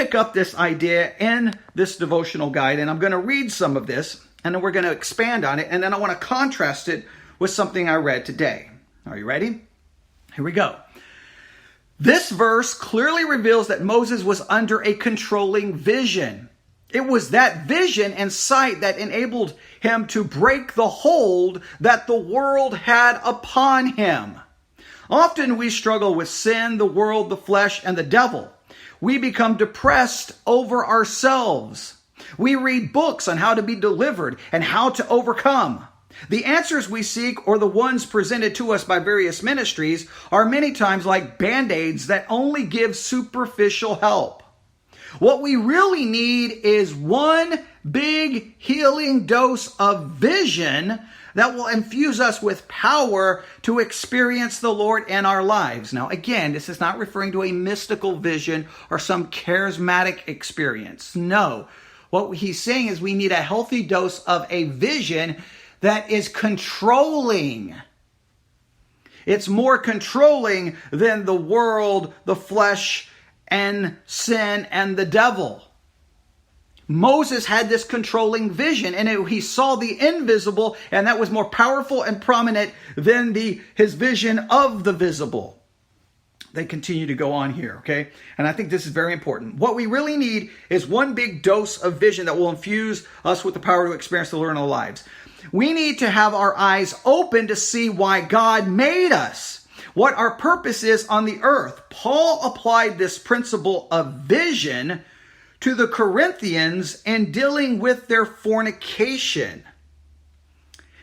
pick up this idea in this devotional guide, and I'm going to read some of this, and then we're going to expand on it, and then I want to contrast it with something I read today. Are you ready? Here we go. This verse clearly reveals that Moses was under a controlling vision. It was that vision and sight that enabled him to break the hold that the world had upon him. Often we struggle with sin, the world, the flesh, and the devil. We become depressed over ourselves. We read books on how to be delivered and how to overcome. The answers we seek, or the ones presented to us by various ministries, are many times like band-aids that only give superficial help. What we really need is one big healing dose of vision that will infuse us with power to experience the Lord in our lives. Now, again, this is not referring to a mystical vision or some charismatic experience. No, what he's saying is we need a healthy dose of a vision that is controlling. It's more controlling than the world, the flesh, and sin and the devil. Moses had this controlling vision, and he saw the invisible, and that was more powerful and prominent than his vision of the visible. They continue to go on here, okay? And I think this is very important. What we really need is one big dose of vision that will infuse us with the power to experience the Lord in our lives. We need to have our eyes open to see why God made us, what our purpose is on the earth. Paul applied this principle of vision to the Corinthians in dealing with their fornication.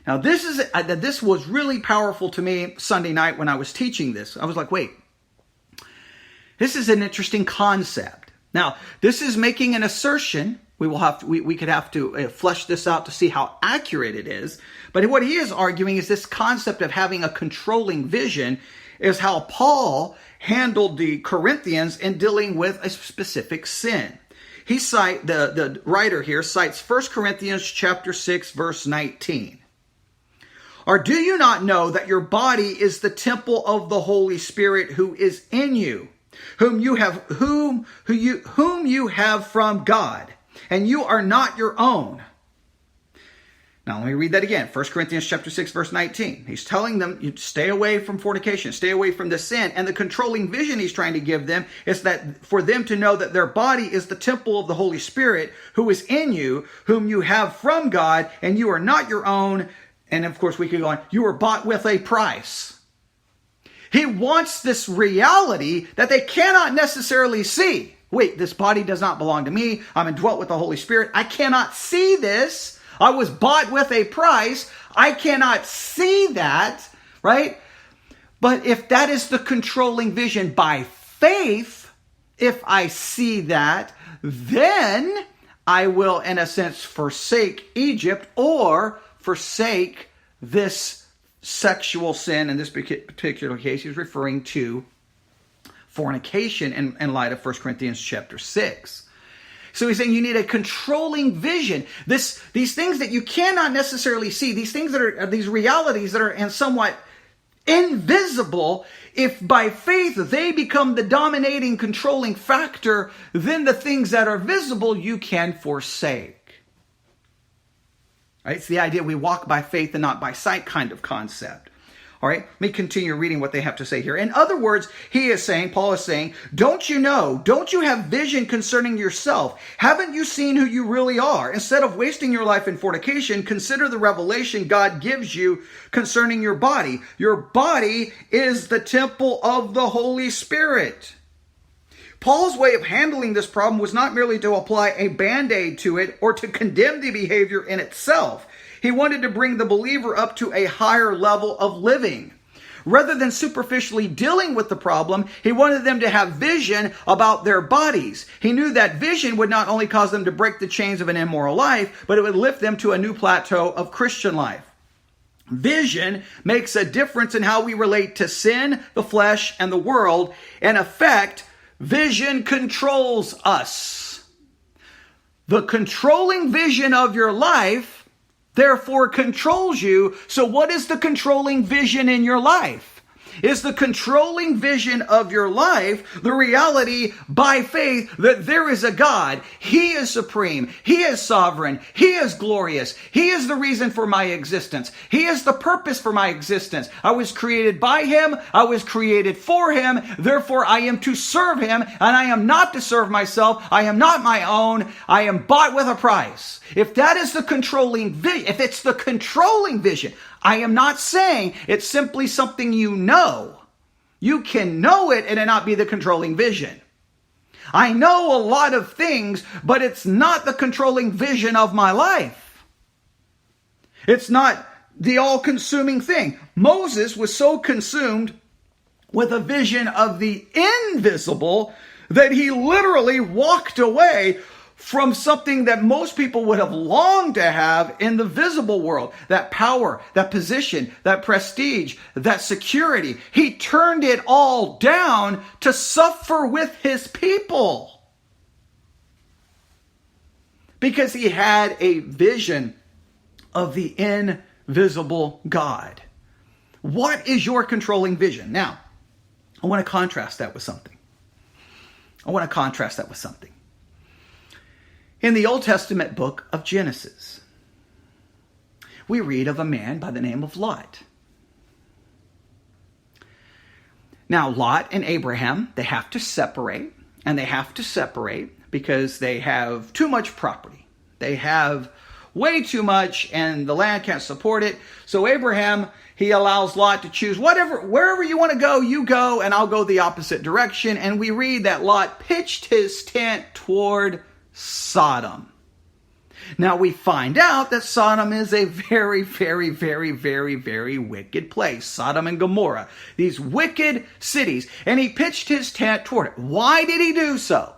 Now, this was really powerful to me Sunday night when I was teaching this. I was like, wait, this is an interesting concept. Now, this is making an assertion. We could have to flesh this out to see how accurate it is. But what he is arguing is this concept of having a controlling vision is how Paul handled the Corinthians in dealing with a specific sin. The writer here cites 1 Corinthians chapter 6, verse 19. Or do you not know that your body is the temple of the Holy Spirit who is in you, whom you have from God, and you are not your own? Now, let me read that again. 1 Corinthians chapter 6, verse 19. He's telling them, you stay away from fornication, stay away from the sin. And the controlling vision he's trying to give them is that for them to know that their body is the temple of the Holy Spirit who is in you, whom you have from God, and you are not your own. And of course, we could go on. You were bought with a price. He wants this reality that they cannot necessarily see. Wait, this body does not belong to me. I'm indwelt with the Holy Spirit. I cannot see this. I was bought with a price. I cannot see that, right? But if that is the controlling vision by faith, if I see that, then I will, in a sense, forsake Egypt or forsake this sexual sin. In this particular case, he's referring to fornication in light of 1 Corinthians chapter 6. So he's saying you need a controlling vision. These things that you cannot necessarily see, these things that are these realities that are somewhat invisible, if by faith they become the dominating, controlling factor, then the things that are visible you can forsake. Right? It's the idea we walk by faith and not by sight kind of concept. All right, let me continue reading what they have to say here. In other words, Paul is saying, don't you know, don't you have vision concerning yourself? Haven't you seen who you really are? Instead of wasting your life in fornication, consider the revelation God gives you concerning your body. Your body is the temple of the Holy Spirit. Paul's way of handling this problem was not merely to apply a band-aid to it or to condemn the behavior in itself. He wanted to bring the believer up to a higher level of living. Rather than superficially dealing with the problem, he wanted them to have vision about their bodies. He knew that vision would not only cause them to break the chains of an immoral life, but it would lift them to a new plateau of Christian life. Vision makes a difference in how we relate to sin, the flesh, and the world. In effect, vision controls us. The controlling vision of your life therefore controls you. So what is the controlling vision in your life? Is the controlling vision of your life the reality by faith that there is a God? He is supreme. He is sovereign. He is glorious. He is the reason for my existence. He is the purpose for my existence. I was created by Him. I was created for Him. Therefore, I am to serve Him, and I am not to serve myself. I am not my own. I am bought with a price. If that is the controlling vision, if it's the controlling vision, I am not saying it's simply something you know. You can know it and it not be the controlling vision. I know a lot of things, but it's not the controlling vision of my life. It's not the all-consuming thing. Moses was so consumed with a vision of the invisible that he literally walked away from something that most people would have longed to have in the visible world. That power, that position, that prestige, that security. He turned it all down to suffer with his people. Because he had a vision of the invisible God. What is your controlling vision? Now, I want to contrast that with something. In the Old Testament book of Genesis, we read of a man by the name of Lot. Now, Lot and Abraham, they have to separate, and they have to separate because they have too much property. They have way too much, and the land can't support it. So Abraham, he allows Lot to choose wherever you want to go, you go, and I'll go the opposite direction. And we read that Lot pitched his tent toward Sodom. Now we find out that Sodom is a very, very, very, very, very wicked place. Sodom and Gomorrah. These wicked cities. And he pitched his tent toward it. Why did he do so?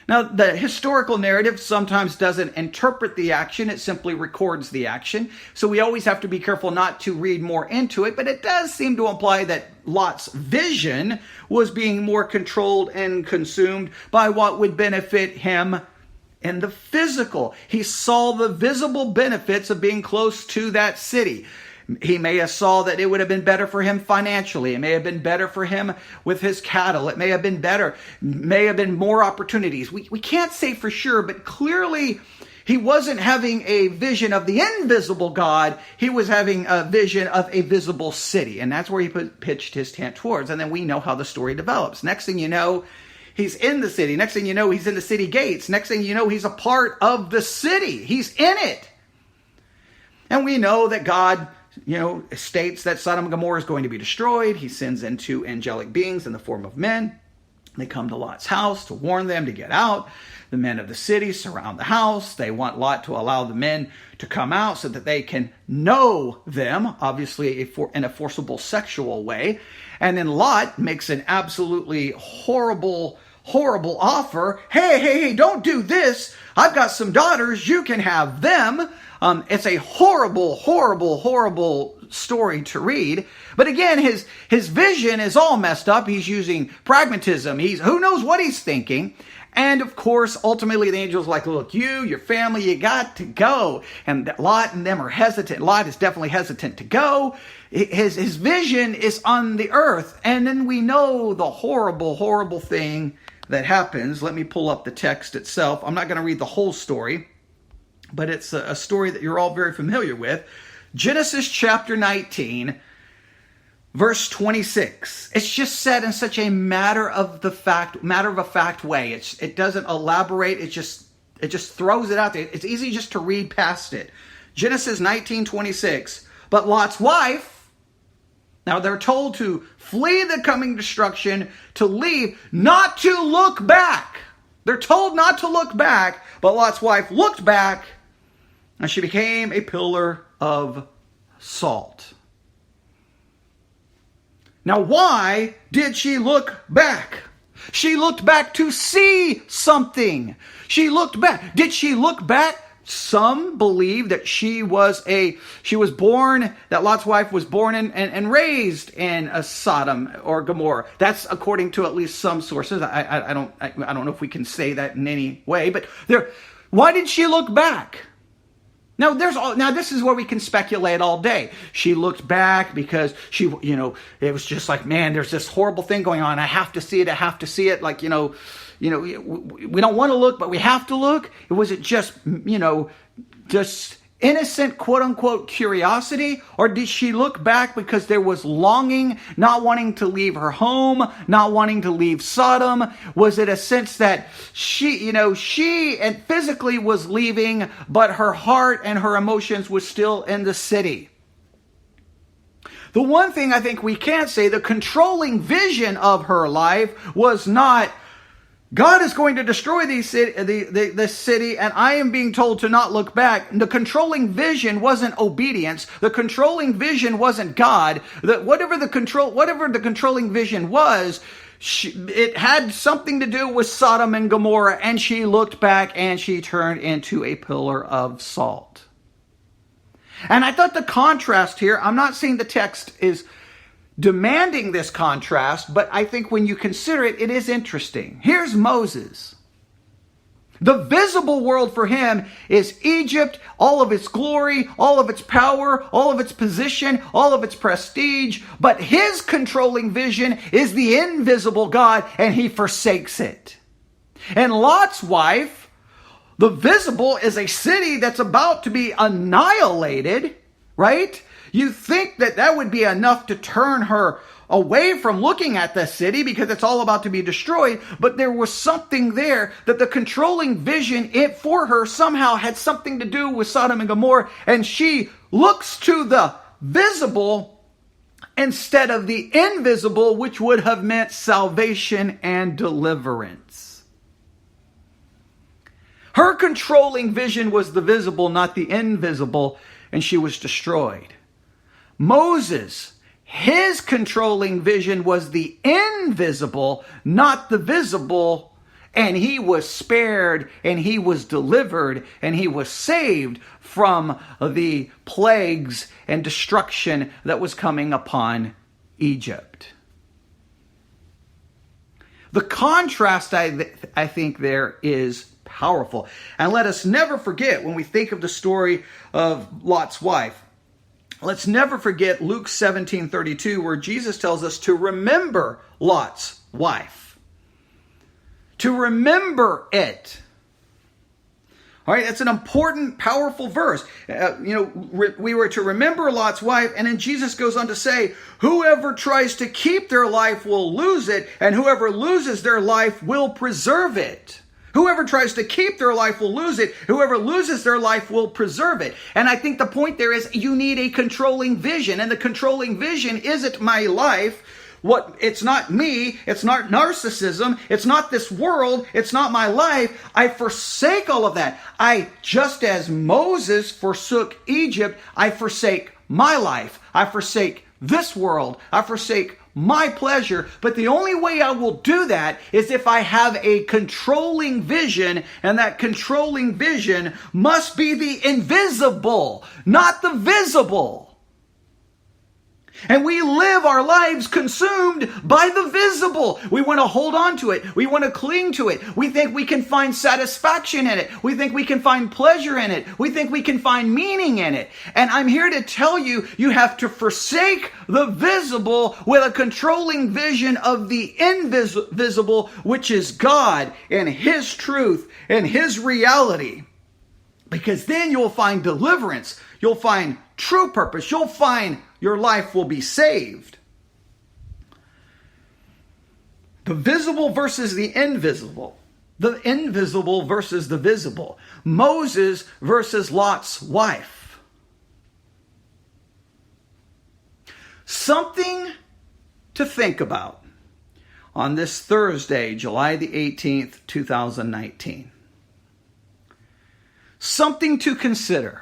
Now, the historical narrative sometimes doesn't interpret the action. It simply records the action. So we always have to be careful not to read more into it. But it does seem to imply that Lot's vision was being more controlled and consumed by what would benefit him in the physical. He saw the visible benefits of being close to that city. He may have saw that it would have been better for him financially. It may have been better for him with his cattle. It may have been better. May have been more opportunities. We can't say for sure, but clearly he wasn't having a vision of the invisible God. He was having a vision of a visible city. And that's where he pitched his tent towards. And then we know how the story develops. Next thing you know, he's in the city. Next thing you know, he's in the city gates. Next thing you know, he's a part of the city. He's in it. And we know that God states that Sodom and Gomorrah is going to be destroyed. He sends in two angelic beings in the form of men. They come to Lot's house to warn them to get out. The men of the city surround the house. They want Lot to allow the men to come out so that they can know them, obviously in a forcible sexual way. And then Lot makes an absolutely horrible offer. Hey, don't do this. I've got some daughters. You can have them. It's a horrible story to read. But again, his vision is all messed up. He's using pragmatism. Who knows what he's thinking. And of course, ultimately the angel's like, look, your family, you got to go. And Lot and them are hesitant. Lot is definitely hesitant to go. His vision is on the earth. And then we know the horrible thing that happens. Let me pull up the text itself. I'm not going to read the whole story, but it's a story that you're all very familiar with. Genesis chapter 19, verse 26. It's just said in such a matter of a fact way. It doesn't elaborate. It just throws it out there. It's easy just to read past it. Genesis 19:26. But Lot's wife, now they're told to flee the coming destruction, to leave, not to look back. They're told not to look back, but Lot's wife looked back, and she became a pillar of salt. Now, why did she look back? She looked back to see something. She looked back. Did she look back? Some believe that that Lot's wife was born and raised in a Sodom or Gomorrah. That's according to at least some sources. I don't know if we can say that in any way, but why did she look back? Now, this is where we can speculate all day. She looked back because it was just like, man, there's this horrible thing going on. I have to see it. Like, we don't want to look, but we have to look. Was it just innocent, quote unquote, curiosity? Or did she look back because there was longing, not wanting to leave her home, not wanting to leave Sodom? Was it a sense that she and physically was leaving, but her heart and her emotions was still in the city? The one thing I think we can't say, the controlling vision of her life was not, God is going to destroy this city, and I am being told to not look back. The controlling vision wasn't obedience. The controlling vision wasn't God. Whatever the controlling vision was, it had something to do with Sodom and Gomorrah, and she looked back and she turned into a pillar of salt. And I thought the contrast here, I'm not saying the text is demanding this contrast, but I think when you consider it, it is interesting. Here's Moses. The visible world for him is Egypt, all of its glory, all of its power, all of its position, all of its prestige. But his controlling vision is the invisible God, and he forsakes it. And Lot's wife, the visible, is a city that's about to be annihilated, right? You think that would be enough to turn her away from looking at the city because it's all about to be destroyed. But there was something there that the controlling vision for her somehow had something to do with Sodom and Gomorrah. And she looks to the visible instead of the invisible, which would have meant salvation and deliverance. Her controlling vision was the visible, not the invisible, and she was destroyed. Moses, his controlling vision was the invisible, not the visible, and he was spared, and he was delivered, and he was saved from the plagues and destruction that was coming upon Egypt. The contrast, I think, there is powerful. And let us never forget, when we think of the story of Lot's wife, let's never forget Luke 17:32, where Jesus tells us to remember Lot's wife. To remember it. All right, that's an important, powerful verse. We were to remember Lot's wife, and then Jesus goes on to say, whoever tries to keep their life will lose it, and whoever loses their life will preserve it. Whoever tries to keep their life will lose it. Whoever loses their life will preserve it. And I think the point there is you need a controlling vision. And the controlling vision isn't my life. It's not me. It's not narcissism. It's not this world. It's not my life. I forsake all of that. Just as Moses forsook Egypt, I forsake my life. I forsake this world. I forsake my pleasure. But the only way I will do that is if I have a controlling vision, and that controlling vision must be the invisible, not the visible. And we live our lives consumed by the visible. We want to hold on to it. We want to cling to it. We think we can find satisfaction in it. We think we can find pleasure in it. We think we can find meaning in it. And I'm here to tell you, you have to forsake the visible with a controlling vision of the invisible, which is God and His truth and His reality. Because then you'll find deliverance. You'll find true purpose. You'll find your life will be saved. The visible versus the invisible. The invisible versus the visible. Moses versus Lot's wife. Something to think about on this Thursday, July the 18th, 2019. Something to consider.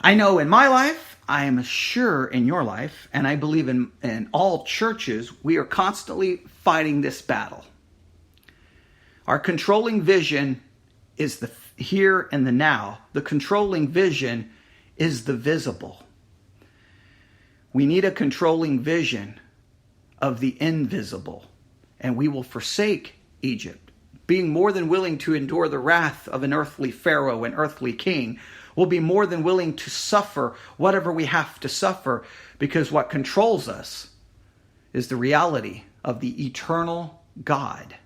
I know in my life, I am sure in your life, and I believe in all churches, we are constantly fighting this battle. Our controlling vision is the here and the now. The controlling vision is the visible. We need a controlling vision of the invisible, and we will forsake Egypt, being more than willing to endure the wrath of an earthly Pharaoh, an earthly king. We'll be more than willing to suffer whatever we have to suffer, because what controls us is the reality of the eternal God.